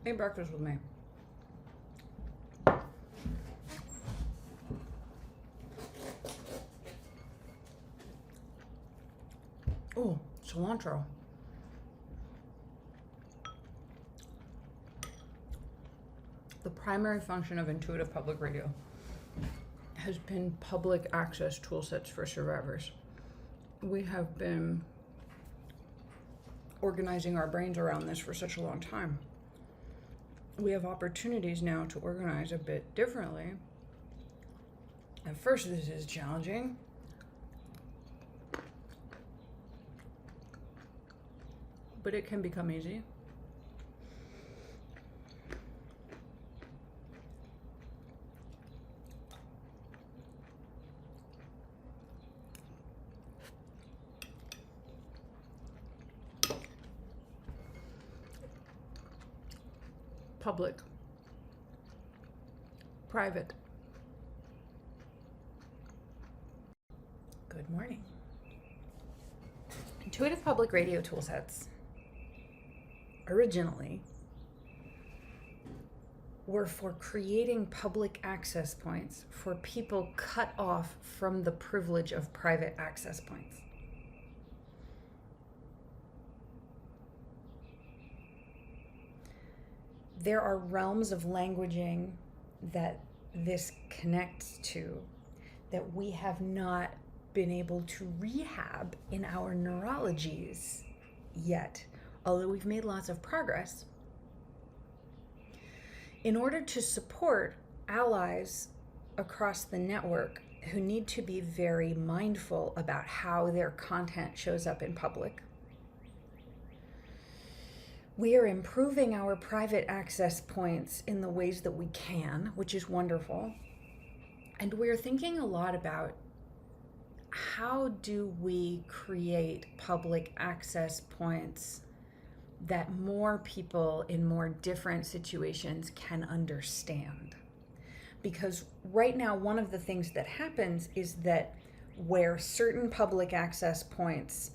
Eat breakfast with me. Oh, cilantro. The primary function of Intuitive Public Radio has been public access tool sets for survivors. We have been organizing our brains around this for such a long time. We have opportunities now to organize a bit differently. At first, this is challenging. But it can become easy. Public, private. Good morning. Intuitive Public Radio toolsets originally were for creating public access points for people cut off from the privilege of private access points. There are realms of languaging that this connects to that we have not been able to rehab in our neurologies yet, although we've made lots of progress. In order to support allies across the network who need to be very mindful about how their content shows up in public, we are improving our private access points in the ways that we can, which is wonderful. And we're thinking a lot about how do we create public access points that more people in more different situations can understand. Because right now, one of the things that happens is that where certain public access points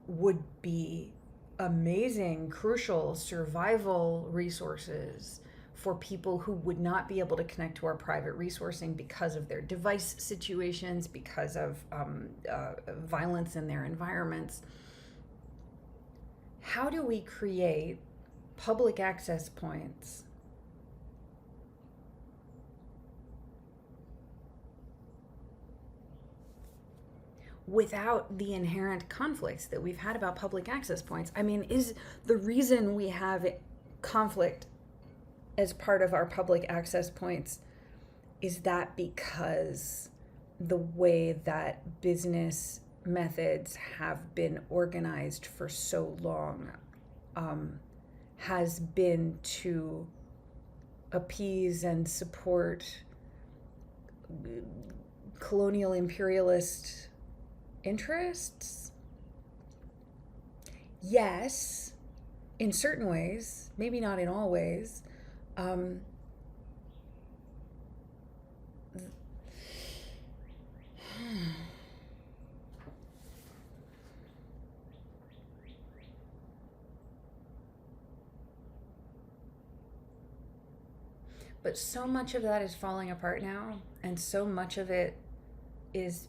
would be amazing, crucial survival resources for people who would not be able to connect to our private resourcing because of their device situations, because of violence in their environments. How do we create public access points without the inherent conflicts that we've had about public access points? I mean, is the reason we have conflict as part of our public access points, is that because the way that business methods have been organized for so long has been to appease and support colonial imperialist interests? Yes, in certain ways, maybe not in all ways. But so much of that is falling apart now, and so much of it is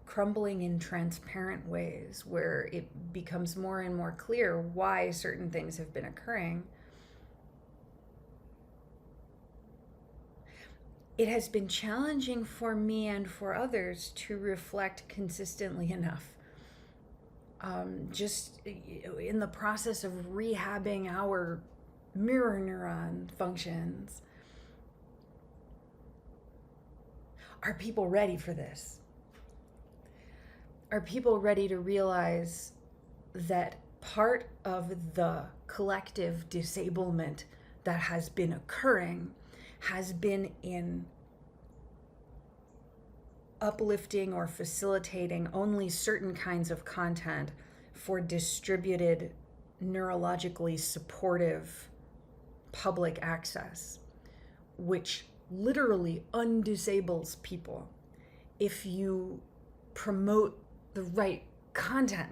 crumbling in transparent ways where it becomes more and more clear why certain things have been occurring. It has been challenging for me and for others to reflect consistently enough. Just in the process of rehabbing our mirror neuron functions. Are people ready for this? Are people ready to realize that part of the collective disablement that has been occurring has been in uplifting or facilitating only certain kinds of content for distributed, neurologically supportive public access, which literally undisables people if you promote the right content.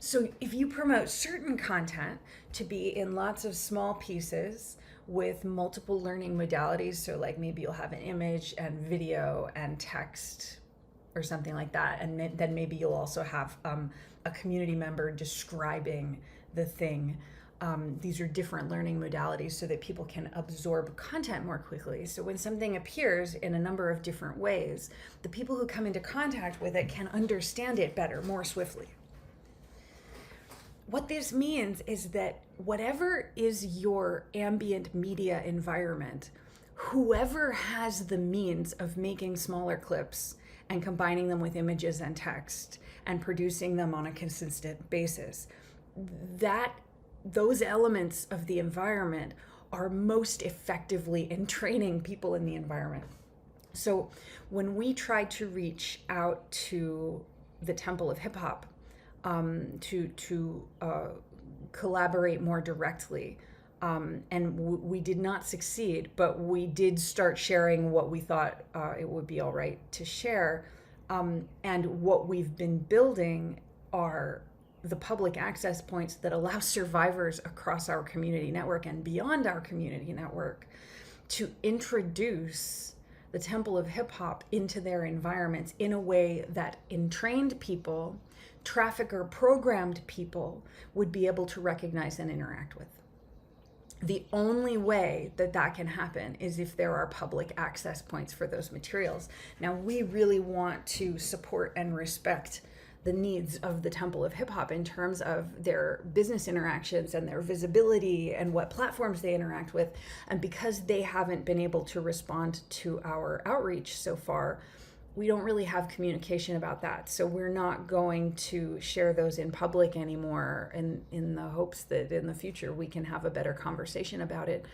So if you promote certain content to be in lots of small pieces with multiple learning modalities, so like maybe you'll have an image and video and text or something like that, and then maybe you'll also have a community member describing the thing. These are different learning modalities so that people can absorb content more quickly. So when something appears in a number of different ways, the people who come into contact with it can understand it better, more swiftly. What this means is that whatever is your ambient media environment, whoever has the means of making smaller clips and combining them with images and text and producing them on a consistent basis, those elements of the environment are most effectively in training people in the environment. So when we try to reach out to the Temple of Hip Hop, to collaborate more directly, and we did not succeed, but we did start sharing what we thought it would be all right to share. And what we've been building are the public access points that allow survivors across our community network and beyond our community network to introduce the Temple of Hip Hop into their environments in a way that entrained people, trafficker programmed people, would be able to recognize and interact with. The only way that that can happen is if there are public access points for those materials. Now, we really want to support and respect the needs of the Temple of Hip Hop in terms of their business interactions and their visibility and what platforms they interact with. And because they haven't been able to respond to our outreach so far, we don't really have communication about that. So we're not going to share those in public anymore in the hopes that in the future we can have a better conversation about it.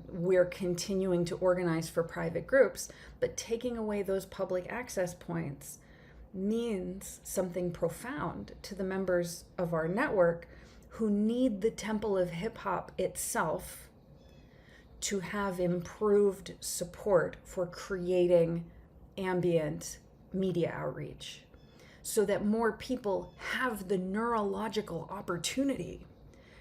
We're continuing to organize for private groups, but taking away those public access points means something profound to the members of our network who need the Temple of Hip Hop itself to have improved support for creating ambient media outreach, so that more people have the neurological opportunity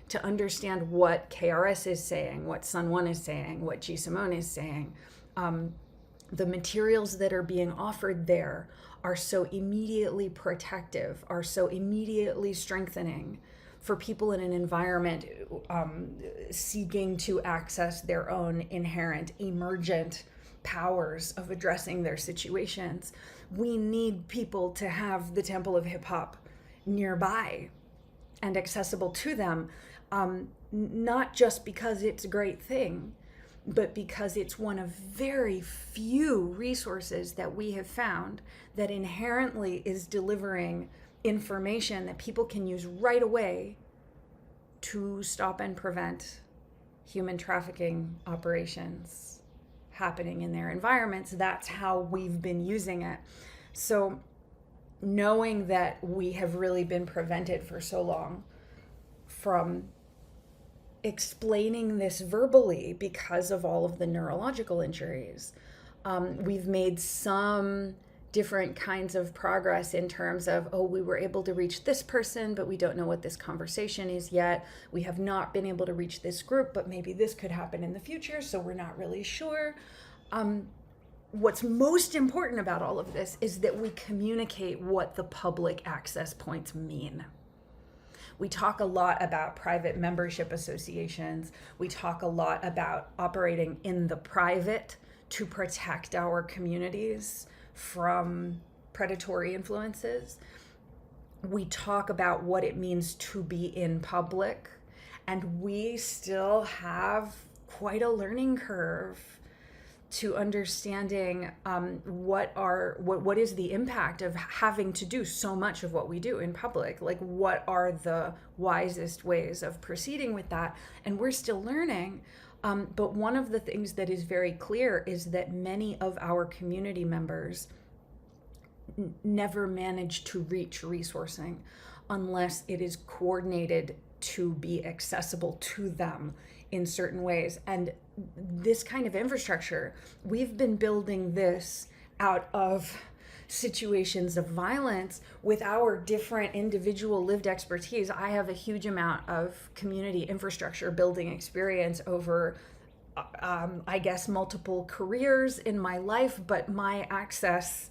to understand what KRS is saying, what Sun One is saying, what G Simone is saying. The materials that are being offered there are so immediately protective, are so immediately strengthening for people in an environment seeking to access their own inherent emergent powers of addressing their situations. We need people to have the Temple of Hip Hop nearby and accessible to them, not just because it's a great thing, but because it's one of very few resources that we have found that inherently is delivering information that people can use right away to stop and prevent human trafficking operations happening in their environments. That's how we've been using it. So knowing that we have really been prevented for so long from explaining this verbally because of all of the neurological injuries, we've made some different kinds of progress in terms of, we were able to reach this person, but we don't know what this conversation is yet. We have not been able to reach this group, but maybe this could happen in the future, so we're not really sure. What's most important about all of this is that we communicate what the public access points mean. We talk a lot about private membership associations. We talk a lot about operating in the private to protect our communities from predatory influences. We talk about what it means to be in public, and we still have quite a learning curve to understanding what is the impact of having to do so much of what we do in public. Like, what are the wisest ways of proceeding with that? And we're still learning. But one of the things that is very clear is that many of our community members never manage to reach resourcing unless it is coordinated to be accessible to them in certain ways. And this kind of infrastructure, we've been building this out of situations of violence with our different individual lived expertise. I have a huge amount of community infrastructure building experience over I guess multiple careers in my life, but my access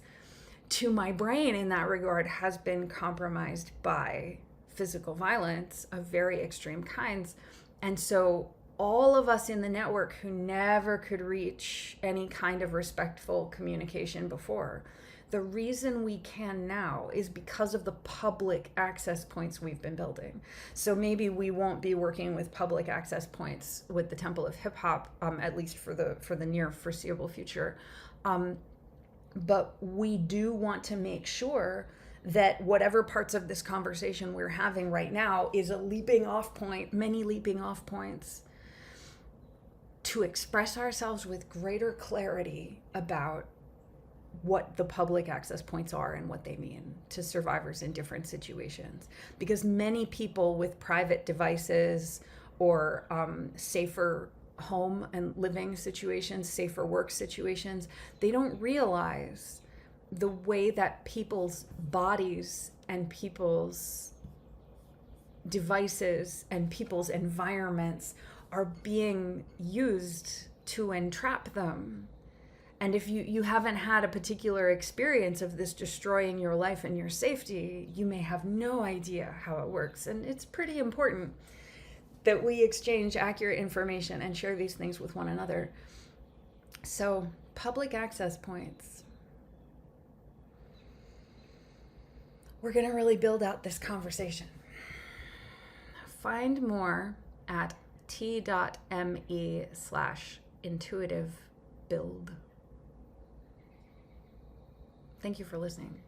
to my brain in that regard has been compromised by physical violence of very extreme kinds. And so all of us in the network who never could reach any kind of respectful communication before, the reason we can now is because of the public access points we've been building. So maybe we won't be working with public access points with the Temple of Hip Hop, at least for the near foreseeable future. But we do want to make sure that whatever parts of this conversation we're having right now is a leaping off point, many leaping off points, to express ourselves with greater clarity about what the public access points are and what they mean to survivors in different situations. Because many people with private devices or safer home and living situations, safer work situations, they don't realize the way that people's bodies and people's devices and people's environments are being used to entrap them. And if you haven't had a particular experience of this destroying your life and your safety, you may have no idea how it works. And it's pretty important that we exchange accurate information and share these things with one another. So, public access points. We're going to really build out this conversation. Find more at t.me/intuitive build. Thank you for listening.